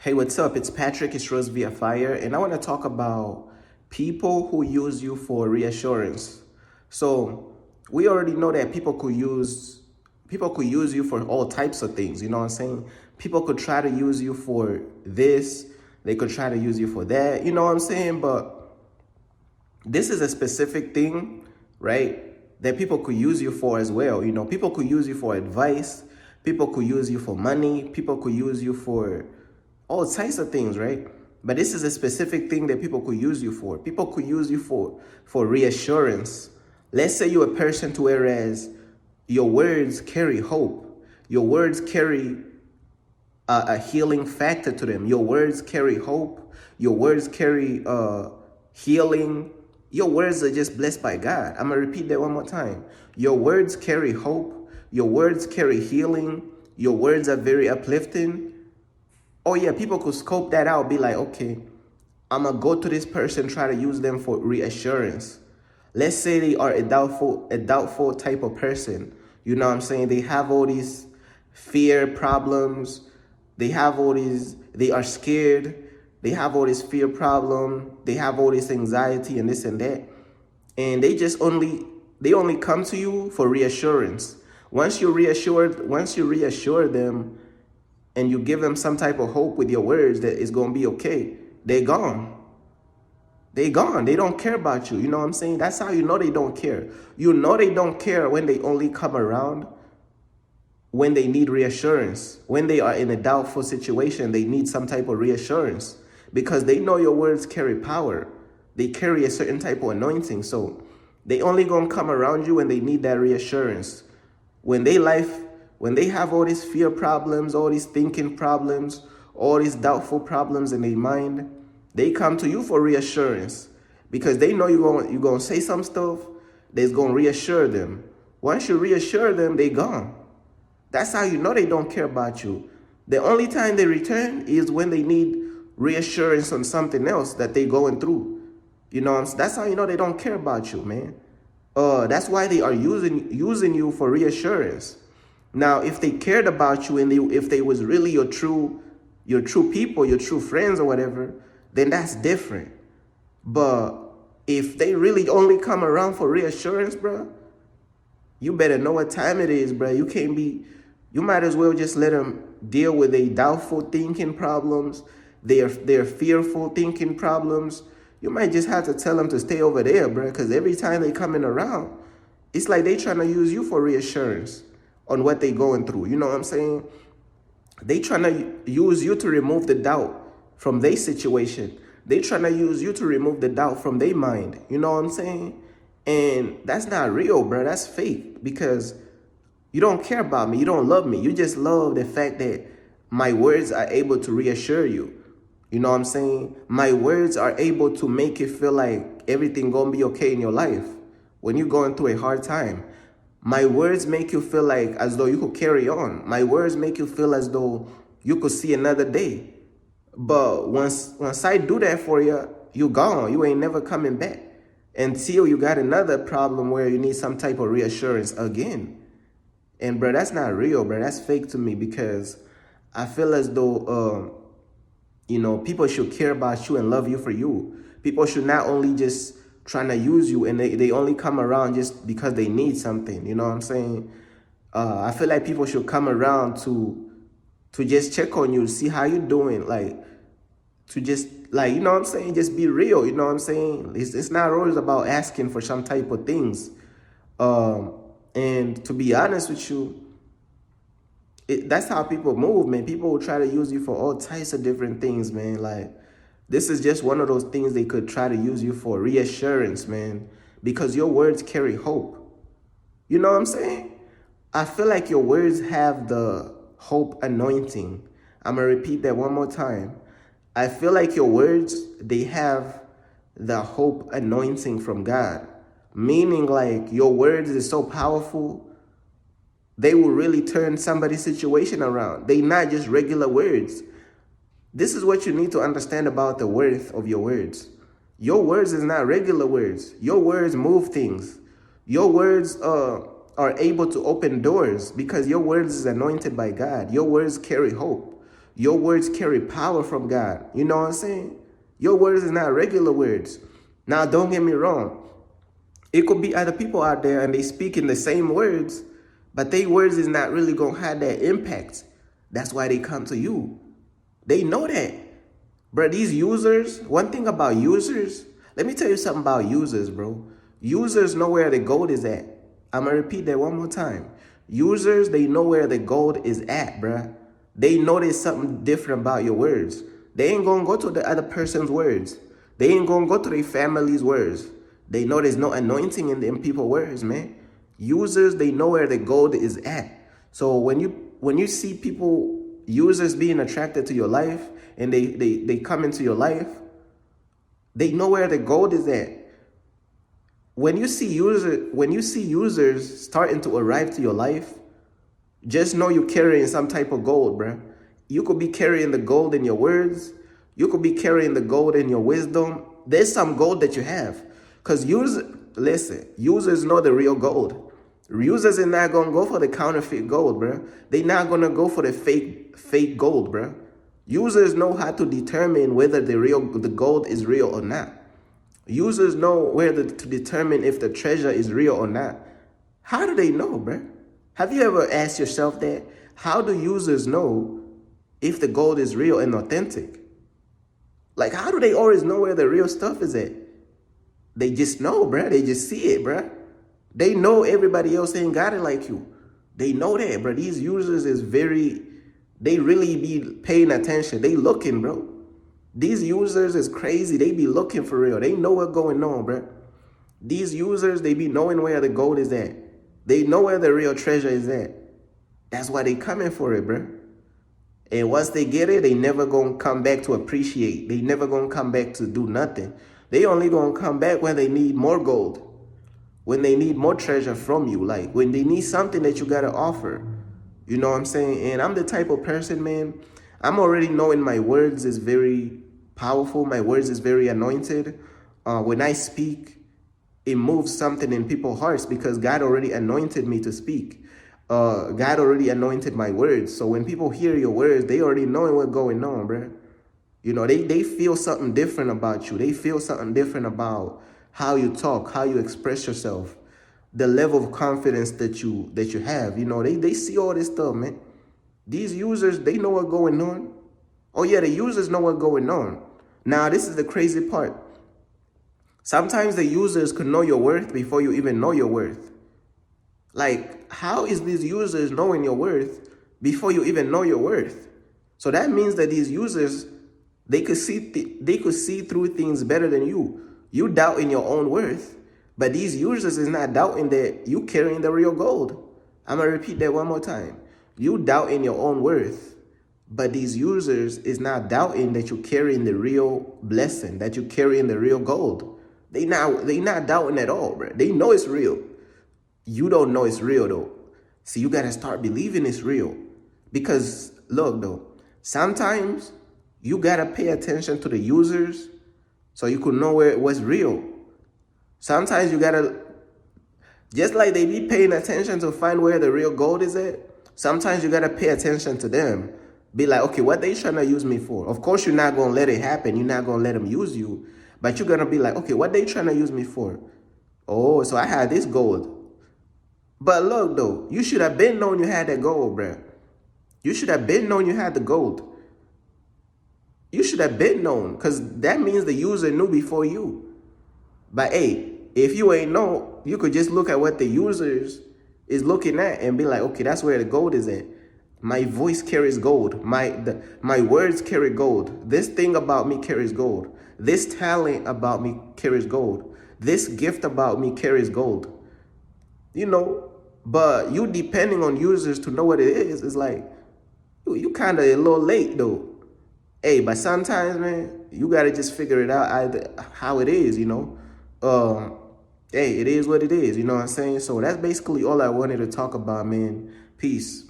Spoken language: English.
Hey, what's up? It's Patrick, it's Rose via Fire, and I want to talk about people who use you for reassurance. So we already know that people could use you for all types of things, you know what I'm saying? People could try to use you for this, they could try to use you for that, you know what I'm saying? But this is a specific thing, right? That people could use you for as well. You know, people could use you for advice, people could use you for money, people could use you for all types of things, right? But this is a specific thing that people could use you for. People could use you for reassurance. Let's say you're a person to whereas your words carry hope. Your words carry a healing factor to them. Your words carry hope. Your words carry healing. Your words are just blessed by God. I'm going to repeat that one more time. Your words carry hope. Your words carry healing. Your words are very uplifting. Oh yeah, people could scope that out, be like, okay, I'm going to go to this person, try to use them for reassurance. Let's say they are a doubtful type of person. You know what I'm saying? They have all these fear problems. They are scared. They have all this fear problem. They have all this anxiety and this and that. And they only come to you for reassurance. Once you reassure them and you give them some type of hope with your words that it's going to be okay, they're gone. They gone. They don't care about you. You know what I'm saying? That's how you know they don't care. You know they don't care when they only come around when they need reassurance. When they are in a doubtful situation, they need some type of reassurance because they know your words carry power. They carry a certain type of anointing. So they only going to come around you when they need that reassurance. When they have all these fear problems, all these thinking problems, all these doubtful problems in their mind, they come to you for reassurance because they know you're going to say some stuff that's going to reassure them. Once you reassure them, they gone. That's how you know they don't care about you. The only time they return is when they need reassurance on something else that they going through. You know, that's how you know they don't care about you, man. That's why they are using you for reassurance. Now, if they cared about you and if they was really your true people, your true friends or whatever, then that's different. But if they really only come around for reassurance, bro, you better know what time it is, bro. You might as well just let them deal with their doubtful thinking problems, their fearful thinking problems. You might just have to tell them to stay over there, bro, because every time they coming around, it's like they trying to use you for reassurance on what they going through. You know what I'm saying? They trying to use you to remove the doubt from their situation. They trying to use you to remove the doubt from their mind. You know what I'm saying? And that's not real, bro. That's fake because you don't care about me. You don't love me. You just love the fact that my words are able to reassure you. You know what I'm saying? My words are able to make you feel like everything gonna be okay in your life when you're going through a hard time. My words make you feel like as though you could carry on. My words make you feel as though you could see another day. But once I do that for you, you gone. You ain't never coming back until you got another problem where you need some type of reassurance again. And bro, that's not real, bro. That's fake to me because I feel as though, people should care about you and love you for you. People should not only just trying to use you and they only come around just because they need something. You know what I'm saying? I feel like people should come around to just check on you, see how you doing, like to just like, you know what I'm saying? Just be real. You know what I'm saying? It's not always about asking for some type of things. And to be honest with you, that's how people move, man. People will try to use you for all types of different things, man. Like, this is just one of those things they could try to use you for reassurance, man, because your words carry hope. You know what I'm saying? I feel like your words have the hope anointing. I'm going to repeat that one more time. I feel like your words, they have the hope anointing from God, meaning like your words is so powerful, they will really turn somebody's situation around. They not just regular words. This is what you need to understand about the worth of your words. Your words is not regular words. Your words move things. Your words are able to open doors because your words is anointed by God. Your words carry hope. Your words carry power from God. You know what I'm saying? Your words is not regular words. Now, don't get me wrong. It could be other people out there and they speak in the same words, but their words is not really going to have that impact. That's why they come to you. They know that. Bro, these users, one thing about users, let me tell you something about users, bro. Users know where the gold is at. I'm going to repeat that one more time. Users, they know where the gold is at, bro. They know there's something different about your words. They ain't going to go to the other person's words. They ain't going to go to their family's words. They know there's no anointing in them people's words, man. Users, they know where the gold is at. So when you see people, users being attracted to your life and they come into your life, they know where the gold is at. When you see users starting to arrive to your life, just know you're carrying some type of gold, bruh. You could be carrying the gold in your words. You could be carrying the gold in your wisdom. There's some gold that you have. Because users know the real gold. Users are not going to go for the counterfeit gold, bruh. They're not going to go for the fake gold, bruh. Users know how to determine whether the gold is real or not. Users know whether to determine if the treasure is real or not. How do they know, bruh? Have you ever asked yourself that? How do users know if the gold is real and authentic? Like, how do they always know where the real stuff is at? They just know, bruh. They just see it, bruh. They know everybody else ain't got it like you. They know that, bruh. These users they really be paying attention. They looking, bro. These users is crazy. They be looking for real. They know what's going on, bruh. These users, they be knowing where the gold is at. They know where the real treasure is at. That's why they coming for it, bruh. And once they get it, they never gonna come back to appreciate. They never gonna come back to do nothing. They only gonna come back when they need more gold, when they need more treasure from you, like when they need something that you gotta offer. You know what I'm saying? And I'm the type of person, man, I'm already knowing my words is very powerful. My words is very anointed. When I speak, it moves something in people's hearts because God already anointed me to speak. God already anointed my words. So when people hear your words, they already knowing what's going on, bruh. You know, they feel something different about you. They feel something different about how you talk, how you express yourself, the level of confidence that you have. You know, they see all this stuff, man. These users, they know what's going on. Oh yeah, the users know what's going on. Now, this is the crazy part. Sometimes the users could know your worth before you even know your worth. Like, how is these users knowing your worth before you even know your worth? So that means that these users, they could see through things better than you. You doubt in your own worth, but these users is not doubting that you carrying the real gold. I'm gonna repeat that one more time. You doubt in your own worth, but these users is not doubting that you carrying the real blessing, that you carrying the real gold. They not doubting at all, bro. They know it's real. You don't know it's real though. See, you gotta start believing it's real. Because look though, sometimes you gotta pay attention to the users so you could know what's real. Sometimes you gotta, just like they be paying attention to find where the real gold is at, sometimes you gotta pay attention to them. Be like, okay, what they trying to use me for? Of course, you're not gonna let it happen. You're not gonna let them use you. But you're gonna be like, okay, what they trying to use me for? Oh, so I had this gold. But look though, you should have been known you had that gold, bruh. You should have been known you had the gold. You should have been known, because that means the user knew before you. But hey, if you ain't know, you could just look at what the users is looking at and be like, okay, that's where the gold is at. My voice carries gold. My words carry gold. This thing about me carries gold. This talent about me carries gold. This gift about me carries gold. You know, but you depending on users to know what it is like, you kind of a little late though. Hey, but sometimes, man, you got to just figure it out either how it is, you know. Hey, it is what it is, you know what I'm saying? So that's basically all I wanted to talk about, man. Peace.